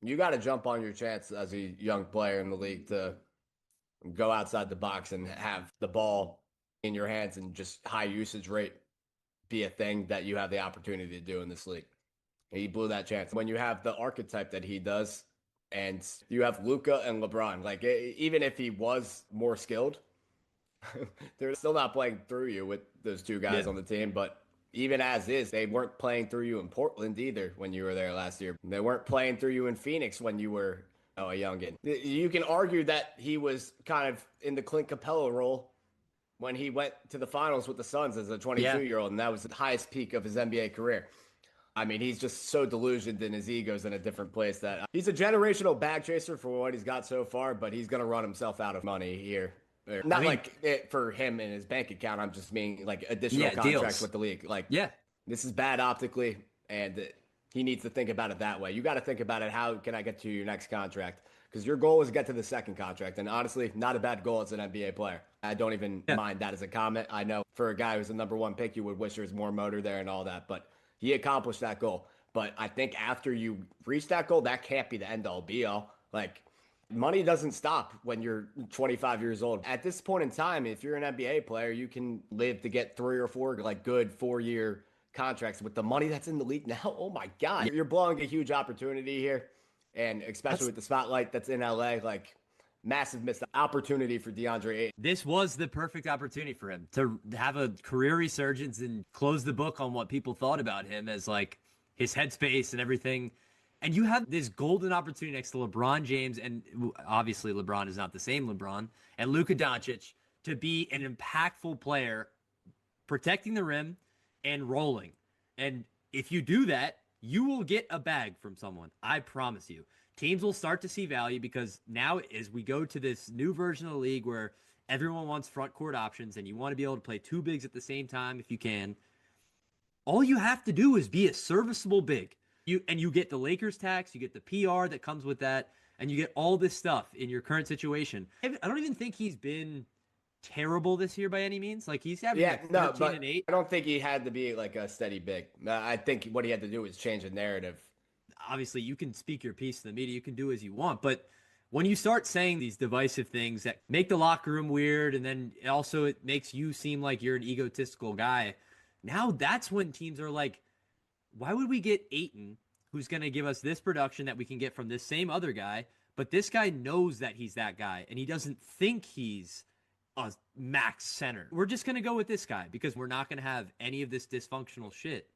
You got to jump on your chance as a young player in the league to go outside the box and have the ball in your hands and just high usage rate be a thing that you have the opportunity to do in this league. He blew that chance. When you have the archetype that he does, and you have Luca and LeBron, like even if he was more skilled, they're still not playing through you with those two guys Yeah. on the team. But even as is, they weren't playing through you in Portland either when you were there last year. They weren't playing through you in Phoenix when you were a youngin. You can argue that he was kind of in the Clint Capella role when he went to the finals with the Suns as a Yeah. 22-year-old, and that was the highest peak of his NBA career. I mean, he's just so delusioned and his ego's in a different place that he's a generational bag chaser for what he's got so far, but he's going to run himself out of money here. I Not mean, like it for him in his bank account. I'm just meaning like additional yeah, contracts deals. with the league. Like, Yeah. this is bad optically, and he needs to think about it that way. You got to think about it. How can I get to your next contract? Because your goal is to get to the second contract. And honestly, not a bad goal as an NBA player. I don't even Yeah. mind that as a comment. I know for a guy who's a number one pick, you would wish there was more motor there and all that, but he accomplished that goal. But I think after you reach that goal, that can't be the end all be all. Like, money doesn't stop when you're 25 years old. At this point in time, if you're an NBA player, you can live to get 3 or 4 like good 4-year contracts with the money that's in the league now. Oh my God, you're blowing a huge opportunity here, and especially That's with the spotlight that's in LA, like massive missed opportunity for Deandre Ayton. This was the perfect opportunity for him to have a career resurgence and close the book on what people thought about him as like his headspace and everything. And you have this golden opportunity next to LeBron James, and obviously LeBron is not the same LeBron, and Luka Doncic to be an impactful player, protecting the rim and rolling. And if you do that, you will get a bag from someone. I promise you. Teams will start to see value because now, as we go to this new version of the league where everyone wants front court options and you want to be able to play two bigs at the same time if you can, all you have to do is be a serviceable big. You get the Lakers tax, you get the PR that comes with that, and you get all this stuff in your current situation. I don't even think he's been terrible this year by any means. Like he's averaging Yeah, like no, 13 and but 8. I don't think he had to be like a steady big. I think what he had to do was change the narrative. Obviously you can speak your piece to the media, you can do as you want, but when you start saying these divisive things that make the locker room weird and then also it makes you seem like you're an egotistical guy, now that's when teams are like, why would we get Aiton, who's going to give us this production that we can get from this same other guy, but this guy knows that he's that guy and he doesn't think he's a max center. We're just going to go with this guy because we're not going to have any of this dysfunctional shit.